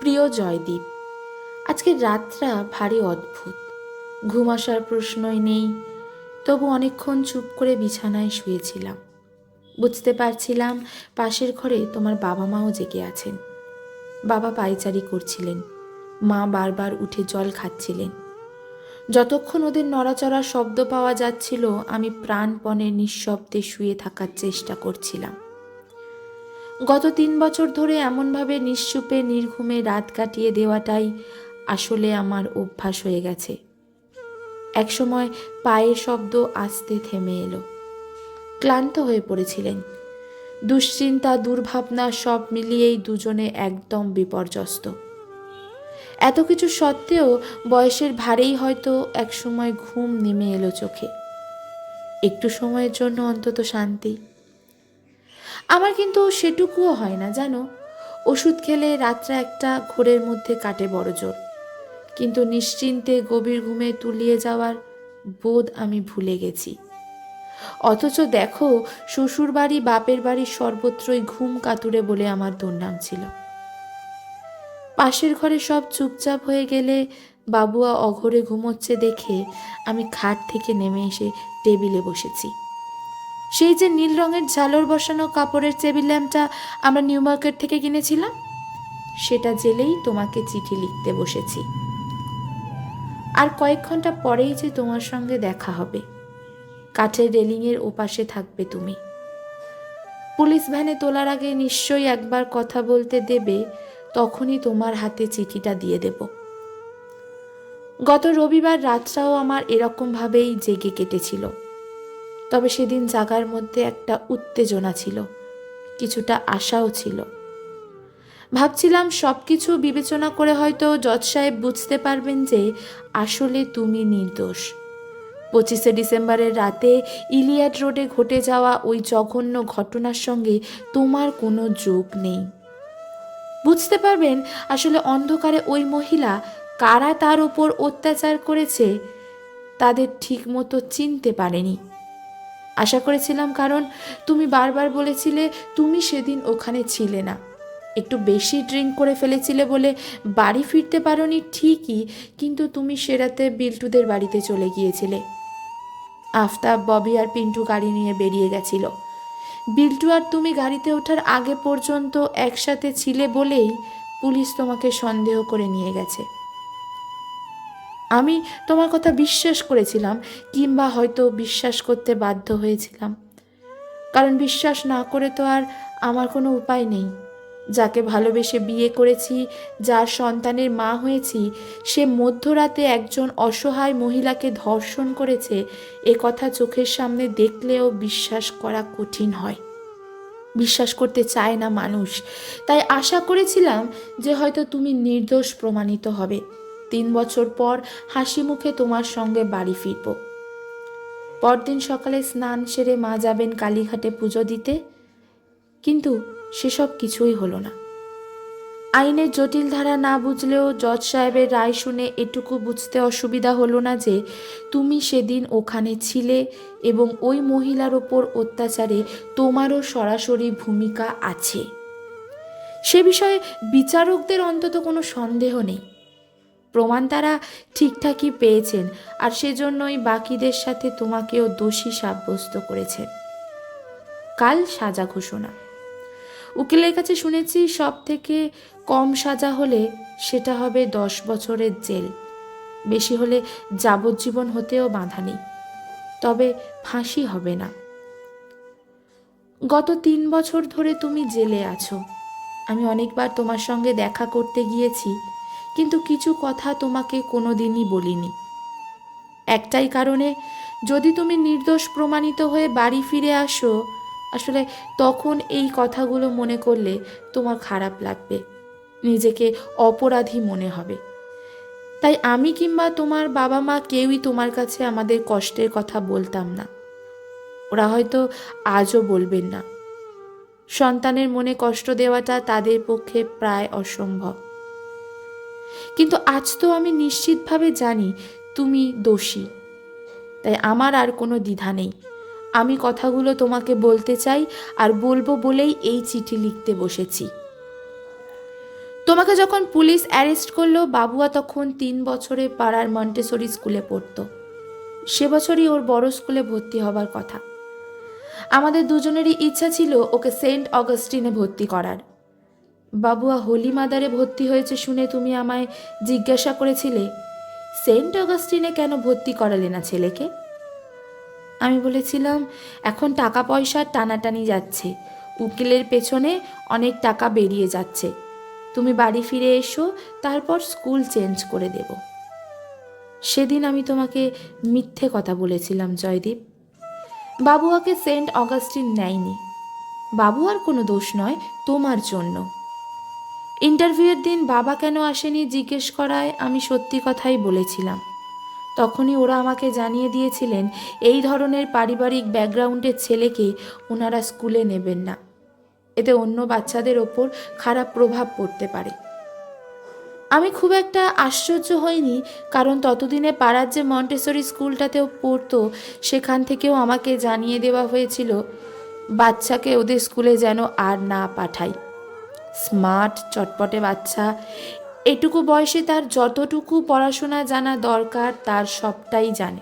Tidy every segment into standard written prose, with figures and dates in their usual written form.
প্রিয় জয়দীপ, আজকের রাতটা ভারী অদ্ভুত। ঘুম আসার প্রশ্নই নেই, তবু অনেকক্ষণ চুপ করে বিছানায় শুয়েছিলাম। বুঝতে পারছিলাম পাশের ঘরে তোমার বাবা মাও জেগে আছেন। বাবা পায়চারি করছিলেন, মা বারবার উঠে জল খাচ্ছিলেন। যতক্ষণ ওদের নড়াচড়ার শব্দ পাওয়া যাচ্ছিল, আমি প্রাণপণে নিঃশব্দে শুয়ে থাকার চেষ্টা করছিলাম। গত 3 বছর ধরে এমনভাবে নিশ্চুপে নির্ঘুমে রাত কাটিয়ে দেওয়াটাই আসলে আমার অভ্যাস হয়ে গেছে। একসময় পায়ের শব্দ আস্তে থেমে এলো। ক্লান্ত হয়ে পড়েছিলেন। দুশ্চিন্তা, দুর্ভাবনা সব মিলিয়েই দুজনে একদম বিপর্যস্ত। এত কিছু সত্ত্বেও বয়সের ভারেই হয়তো একসময় ঘুম নেমে এলো চোখে। একটু সময়ের জন্য অন্তত শান্তি। আমার কিন্তু সেটুকুও হয় না জানো। ওষুধ খেলে রাতটা একটা ঘোরের মধ্যে কাটে বড় জোর, কিন্তু নিশ্চিন্তে গভীর ঘুমে তুলিয়ে যাওয়ার বোধ আমি ভুলে গেছি। অথচ দেখো, শ্বশুর বাড়ি বাপের বাড়ি সর্বত্রই ঘুম কাতুরে বলে আমার দুর্নাম ছিল। পাশের ঘরে সব চুপচাপ হয়ে গেলে বাবুয়া অঘরে ঘুমোচ্ছে দেখে আমি খাট থেকে নেমে এসে টেবিলে বসেছি। সেই যে নীল রঙের ঝালর বসানো কাপড়ের টেবিল ল্যাম্পটা আমরা নিউ মার্কেট থেকে কিনেছিলাম, সেটা জেলেই তোমাকে চিঠি লিখতে বসেছি। আর কয়েক ঘন্টা পরেই যে তোমার সঙ্গে দেখা হবে। কাঠের রেলিংয়ের ওপাশে থাকবে তুমি। পুলিশ ভ্যানে তোলার আগে নিশ্চয়ই একবার কথা বলতে দেবে, তখনই তোমার হাতে চিঠিটা দিয়ে দেব। গত রবিবার রাতটাও আমার এরকমভাবেই জেগে কেটেছিল। তবে সেদিন জাগার মধ্যে একটা উত্তেজনা ছিল, কিছুটা আশাও ছিল। ভাবছিলাম সব কিছু বিবেচনা করে হয়তো জজ সাহেব বুঝতে পারবেন যে আসলে তুমি নির্দোষ। 25শে ডিসেম্বরের রাতে ইলিয়াড রোডে ঘটে যাওয়া ওই জঘন্য ঘটনার সঙ্গে তোমার কোনো যোগ নেই। বুঝতে পারবেন আসলে অন্ধকারে ওই মহিলা কারা তার উপর অত্যাচার করেছে তাদের ঠিকমতো চিনতে পারেনি। আশা করেছিলাম, কারণ তুমি বারবার বলেছিলে তুমি সেদিন ওখানে ছিলে না। একটু বেশি ড্রিঙ্ক করে ফেলেছিলে বলে বাড়ি ফিরতে পারোনি ঠিকই, কিন্তু তুমি সে রাতে বিল্টুদের বাড়িতে চলে গিয়েছিলে। আফতাব, ববি আর পিন্টু গাড়ি নিয়ে বেরিয়ে গেছিল। বিল্টু আর তুমি গাড়িতে ওঠার আগে পর্যন্ত একসাথে ছিলে বলেই পুলিশ তোমাকে সন্দেহ করে নিয়ে গেছে। আমি তোমার কথা বিশ্বাস করেছিলাম, কিংবা হয়তো বিশ্বাস করতে বাধ্য হয়েছিলাম, কারণ বিশ্বাস না করে তো আর আমার কোনো উপায় নেই। যাকে ভালোবেসে বিয়ে করেছি, যার সন্তানের মা হয়েছি, সে মধ্যরাতে একজন অসহায় মহিলাকে ধর্ষণ করেছে, এ কথা চোখের সামনে দেখলেও বিশ্বাস করা কঠিন হয়। বিশ্বাস করতে চায় না মানুষ। তাই আশা করেছিলাম যে হয়তো তুমি নির্দোষ প্রমাণিত হবে। 3 বছর পর হাসি মুখে তোমার সঙ্গে বাড়ি ফিরব। পরদিন সকালে স্নান সেরে মা যাবেন কালীঘাটে পুজো দিতে, কিন্তু সেসব কিছুই হলো না। আইনের জটিল ধারা না বুঝলেও জজ সাহেবের রায় শুনে এটুকু বুঝতে অসুবিধা হলো না যে তুমি সেদিন ওখানে ছিলে এবং ওই মহিলার ওপর অত্যাচারে তোমারও সরাসরি ভূমিকা আছে। সে বিষয়ে বিচারকদের অন্তত কোনো সন্দেহ নেই। প্রমাণ তারা ঠিকঠাকই পেয়েছেন, আর সেজন্যই বাকিদের সাথে তোমাকেও দোষী সাব্যস্ত করেছেন। কাল সাজা ঘোষণা। উকিলের কাছে শুনেছি সব থেকে কম সাজা হলে সেটা হবে 10 বছরের জেল, বেশি হলে যাবজ্জীবন হতেও বাধা নেই, তবে ফাঁসি হবে না। গত 3 বছর ধরে তুমি জেলে আছো। আমি অনেকবার তোমার সঙ্গে দেখা করতে গিয়েছি, কিন্তু কিছু কথা তোমাকে কোনোদিনই বলিনি। একটাই কারণে, যদি তুমি নির্দোষ প্রমাণিত হয়ে বাড়ি ফিরে আসো, আসলে তখন এই কথাগুলো মনে করলে তোমার খারাপ লাগবে, নিজেকে অপরাধী মনে হবে। তাই আমি কিংবা তোমার বাবা মা কেউই তোমার কাছে আমাদের কষ্টের কথা বলতাম না। ওরা হয়তো আজও বলবেন না। সন্তানের মনে কষ্ট দেওয়াটা তাদের পক্ষে প্রায় অসম্ভব। কিন্তু আজ তো আমি নিশ্চিতভাবে জানি তুমি দোষী। তাই আমার আর কোনো দ্বিধা নেই। আমি কথাগুলো তোমাকে বলতে চাই, আর বলবো বলেই এই চিঠি লিখতে বসেছি। তোমাকে যখন পুলিশ অ্যারেস্ট করলো, বাবুয়া তখন 3 বছরে পাড়ার মন্টেসরি স্কুলে পড়তো। সে বছরই ওর বড় স্কুলে ভর্তি হবার কথা। আমাদের দুজনেরই ইচ্ছা ছিল ওকে সেন্ট অগাস্টিনে ভর্তি করার। বাবুয়া হোলি মাদারে ভর্তি হয়েছে শুনে তুমি আমায় জিজ্ঞাসা করেছিলে, সেন্ট অগাস্টিনে কেন ভর্তি করালে না ছেলেকে? আমি বলেছিলাম, এখন টাকা পয়সার টানাটানি যাচ্ছে, উকিলের পেছনে অনেক টাকা বেরিয়ে যাচ্ছে, তুমি বাড়ি ফিরে এসো, তারপর স্কুল চেঞ্জ করে দেব। সেদিন আমি তোমাকে মিথ্যে কথা বলেছিলাম জয়দীপ। বাবুয়াকে সেন্ট অগাস্টিন নেয়নি। বাবুয়ার কোনো দোষ নয়, তোমার জন্য। ইন্টারভিউয়ের দিন বাবা কেন আসেনি জিজ্ঞেস করায় আমি সত্যি কথাই বলেছিলাম। তখনই ওরা আমাকে জানিয়ে দিয়েছিলেন এই ধরনের পারিবারিক ব্যাকগ্রাউন্ডের ছেলেকে ওনারা স্কুলে নেবেন না, এতে অন্য বাচ্চাদের ওপর খারাপ প্রভাব পড়তে পারে। আমি খুব একটা আশ্চর্য হইনি, কারণ ততদিনে পাড়ার যে মন্টেসরি স্কুলটাতেও পড়তো সেখান থেকেও আমাকে জানিয়ে দেওয়া হয়েছিল বাচ্চাকে ওদের স্কুলে যেন আর না পাঠাই। স্মার্ট চটপটে বাচ্চা, এটুকু বয়সে তার যতটুকু পড়াশোনা জানা দরকার তার সবটাই জানে।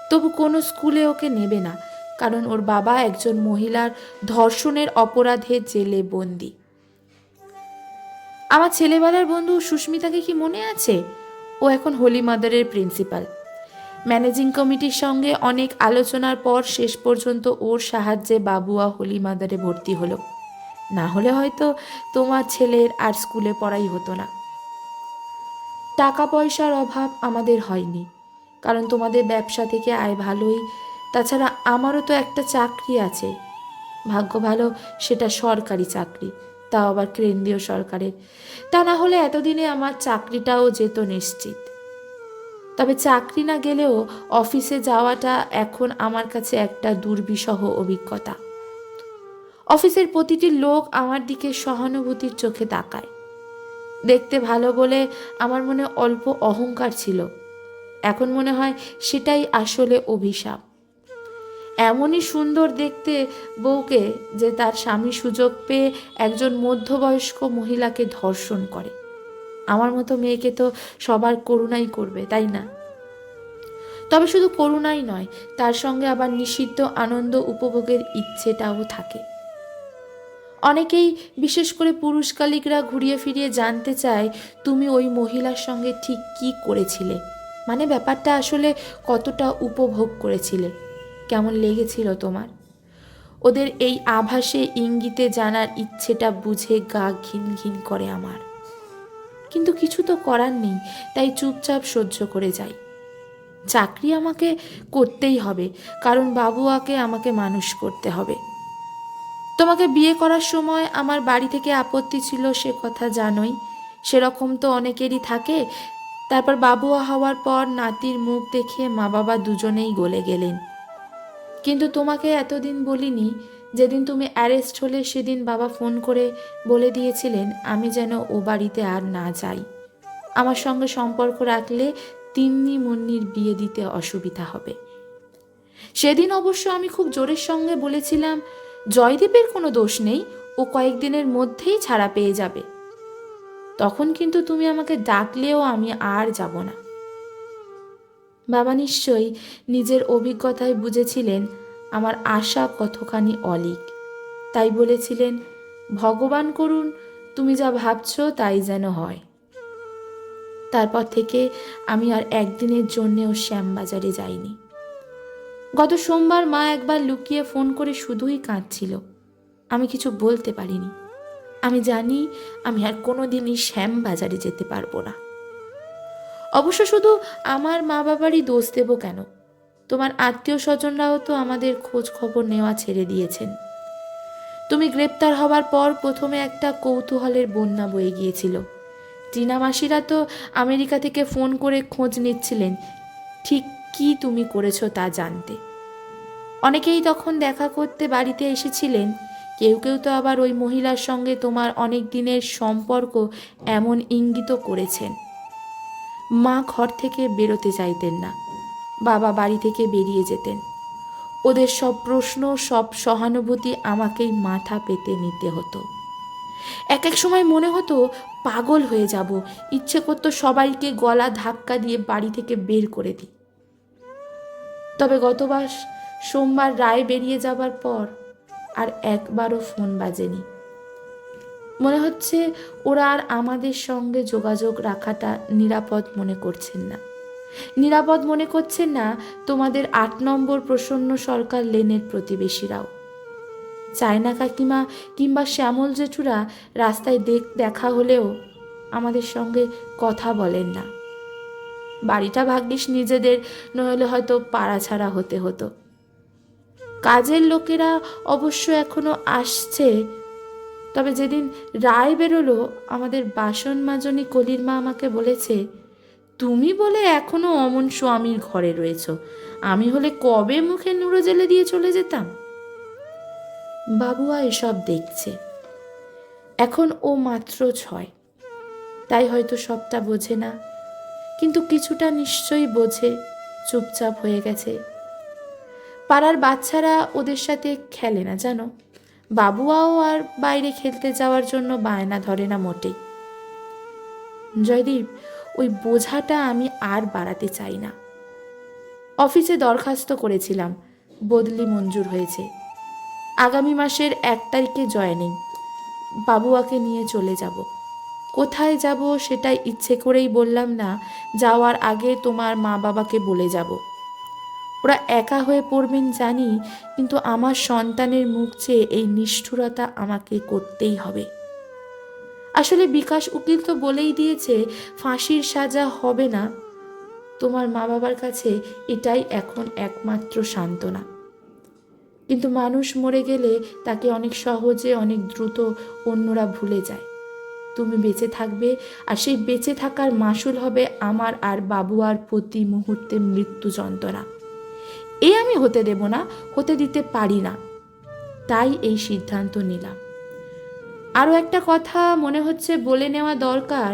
তবু কোনো স্কুলে ওকে নেবে না, কারণ ওর বাবা একজন মহিলার ধর্ষণের অপরাধে জেলে বন্দী। আমার ছেলেবেলার বন্ধু সুস্মিতাকে কি মনে আছে? ও এখন হোলি মাদারের প্রিন্সিপাল। ম্যানেজিং কমিটির সঙ্গে অনেক আলোচনার পর শেষ পর্যন্ত ওর সাহায্যে বাবুয়া হোলি মাদারে ভর্তি হলো। না হলে হয়তো তোমার ছেলের আর স্কুলে পড়াই হতো না। টাকা পয়সার অভাব আমাদের হয়নি, কারণ তোমাদের ব্যবসা থেকে আয় ভালোই। তাছাড়া আমারও তো একটা চাকরি আছে, ভাগ্য ভালো সেটা সরকারি চাকরি, তাও আবার কেন্দ্রীয় সরকারের। তা না হলে এতদিনে আমার চাকরিটাও যেত নিশ্চিত। তবে চাকরি না গেলেও অফিসে যাওয়াটা এখন আমার কাছে একটা দুর্বিষহ অভিজ্ঞতা। অফিসের প্রতিটি লোক আমার দিকে সহানুভূতির চোখে তাকায়। দেখতে ভালো বলে আমার মনে অল্প অহংকার ছিল, এখন মনে হয় সেটাই আসলে অভিশাপ। এমনই সুন্দর দেখতে বউকে যে তার স্বামী সুযোগ পেয়ে একজন মধ্যবয়স্ক মহিলাকে ধর্ষণ করে। আমার মতো মেয়েকে তো সবার করুণাই করবে, তাই না? তবে শুধু করুণাই নয়, তার সঙ্গে আবার নিষিদ্ধ আনন্দ উপভোগের ইচ্ছেটাও থাকে। অনেকেই, বিশেষ করে পুরুষকালিকরা ঘুরিয়ে ফিরিয়ে জানতে চায় তুমি ওই মহিলার সঙ্গে ঠিক কী করেছিলে, মানে ব্যাপারটা আসলে কতটা উপভোগ করেছিলে, কেমন লেগেছিল তোমার। ওদের এই আভাসে ইঙ্গিতে জানার ইচ্ছেটা বুঝে গা ঘিন ঘিন করে আমার। কিন্তু কিছু তো করার নেই, তাই চুপচাপ সহ্য করে যাই। চাকরি আমাকে করতেই হবে, কারণ বাবুয়াকে আমাকে মানুষ করতে হবে। তোমাকে বিয়ে করার সময় আমার বাড়ি থেকে আপত্তি ছিল, সে কথা জানোই। সেরকম তো অনেকেরই থাকে। তারপর বাবুয়া হওয়ার পর নাতির মুখ দেখে মা বাবা দুজনেই গলে গেলেন। কিন্তু তোমাকে এতদিন বলিনি। যেদিন তুমি অ্যারেস্ট হলে সেদিন বাবা ফোন করে বলে দিয়েছিলেন আমি যেন ও বাড়িতে আর না যাই। আমার সঙ্গে সম্পর্ক রাখলে তিন্নি মুন্নির বিয়ে দিতে অসুবিধা হবে। সেদিন অবশ্য আমি খুব জোরের সঙ্গে বলেছিলাম জয়দীপের কোনো দোষ নেই, ও কয়েকদিনের মধ্যেই ছাড়া পেয়ে যাবে। তখন কিন্তু তুমি আমাকে ডাকলেও আমি আর যাব না। বাবা নিশ্চয়ই নিজের অভিজ্ঞতায় বুঝেছিলেন আমার আশা কতখানি অলীক, তাই বলেছিলেন ভগবান করুন তুমি যা ভাবছো তাই যেন হয়। তারপর থেকে আমি আর একদিনের জন্যেও শ্যামবাজারে যাইনি। গত সোমবার মা একবার লুকিয়ে ফোন করে শুধুই কাঁদছিল। আমি কিছু বলতে পারিনি। আমি জানি আমি আর কোনোদিনই শ্যামবাজারে যেতে পারবো না। অবশ্য শুধু আমার মা বাবারই দোষ দেব কেন, তোমার আত্মীয় স্বজনরাও তো আমাদের খোঁজ খবর নেওয়া ছেড়ে দিয়েছেন। তুমি গ্রেপ্তার হবার পর প্রথমে একটা কৌতূহলের বন্যা বয়ে গিয়েছিল। টিনা মাসিরা তো আমেরিকা থেকে ফোন করে খোঁজ নিচ্ছিলেন ঠিক কি তুমি করেছো তা জানতে। অনেকেই তখন দেখা করতে বাড়িতে এসেছিলেন। কেউ কেউ তো আবার ওই মহিলার সঙ্গে তোমার অনেক দিনের সম্পর্ক এমন ইঙ্গিত করেছেন। মা ঘর থেকে বেরোতে চাইতেন না, বাবা বাড়ি থেকে বেরিয়ে যেতেন। ওদের সব প্রশ্ন, সব সহানুভূতি আমাকেই মাথা পেতে নিতে হতো। এক এক সময় মনে হতো পাগল হয়ে যাব, ইচ্ছে করতো সবাইকে গলা ধাক্কা দিয়ে বাড়ি থেকে বের করে দিই। তবে গতবার সোমবার রায় বেরিয়ে যাবার পর আর একবারও ফোন বাজেনি। মনে হচ্ছে ওরা আর আমাদের সঙ্গে যোগাযোগ রাখাটা নিরাপদ মনে করছেন না। নিরাপদ মনে করছেন না তোমাদের ৮ নম্বর প্রসন্ন সরকার লেনের প্রতিবেশীরাও। চায়না কাকিমা কিংবা শ্যামল জেঠুরা রাস্তায় দেখা হলেও আমাদের সঙ্গে কথা বলেন না। বাড়িটা ভাগ্যিস নিজেদের, নইলে হয়তো পাড়া ছাড়া হতে হতো। কাজের লোকেরা অবশ্য এখনো আসছে, তবে যেদিন রায় বেরোলো আমাদের বাসন মাজনি কলির মা আমাকে বলেছে, তুমি বলে এখনো অমন স্বামীর ঘরে রয়েছ, আমি হলে কবে মুখে নুড়ো জেলে দিয়ে চলে যেতাম। বাবুয়া এসব দেখছে। এখন ও মাত্র 6, তাই হয়তো সবটা বোঝে না, কিন্তু কিছুটা নিশ্চয়ই বোঝে, চুপচাপ হয়ে গেছে। পাড়ার বাচ্চারা ওদের সাথে খেলে না জানো। বাবুয়াও আর বাইরে খেলতে যাওয়ার জন্য বায়না ধরে না মোটেই। জয়দীপ, ওই বোঝাটা আমি আর বাড়াতে চাই না। অফিসে দরখাস্ত করেছিলাম, বদলি মঞ্জুর হয়েছে। আগামী মাসের 1 তারিখে জয়েনিং। বাবুয়াকে নিয়ে চলে যাব। কোথায় যাব সেটাই ইচ্ছে করেই বললাম না, যাওয়ার আগে তোমার মা বাবাকে বলে যাব। ওরা একা হয়ে পড়বেন জানি, কিন্তু আমার সন্তানের মুখ চেয়ে এই নিষ্ঠুরতা আমাকে করতেই হবে। আসলে বিকাশ উকিল তো বলেই দিয়েছে ফাঁসির সাজা হবে না। তোমার মা বাবার কাছে এটাই এখন একমাত্র সান্ত্বনা। কিন্তু মানুষ মরে গেলে তাকে অনেক সহজে, অনেক দ্রুত অন্যরা ভুলে যায়। তুমি বেঁচে থাকবে, আর সেই বেঁচে থাকার মাসুল হবে আমার আর বাবুয়ার প্রতি মুহূর্তে মৃত্যু যন্ত্রণা। আমি হতে দেব না, হতে দিতে পারি না। তাই এই সিদ্ধান্ত নিলাম। আরও একটা কথা মনে হচ্ছে বলে নেওয়া দরকার।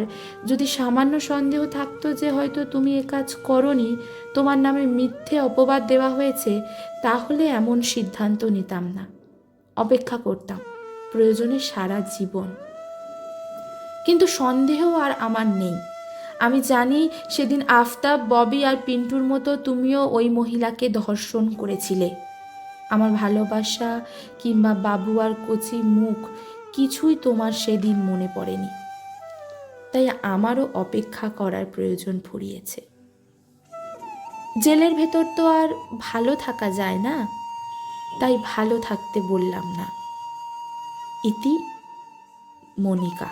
যদি সামান্য সন্দেহ থাকতো যে হয়তো তুমি এ কাজ করনি, তোমার নামে মিথ্যে অপবাদ দেওয়া হয়েছে, তাহলে এমন সিদ্ধান্ত নিতাম না, অপেক্ষা করতাম, প্রয়োজনে সারা জীবন। কিন্তু সন্দেহ আর আমার নেই। আমি জানি সেদিন আফতাব, ববি আর পিন্টুর মতো তুমিও ওই মহিলাকে ধর্ষণ করেছিলে। আমার ভালোবাসা কিংবা বাবুয়ার কচি মুখ কিছুই তোমার সেদিন মনে পড়েনি। তাই আমারও অপেক্ষা করার প্রয়োজন ফুরিয়েছে। জেলের ভেতর তো আর ভালো থাকা যায় না, তাই ভালো থাকতে বললাম না। ইতি, মনিকা।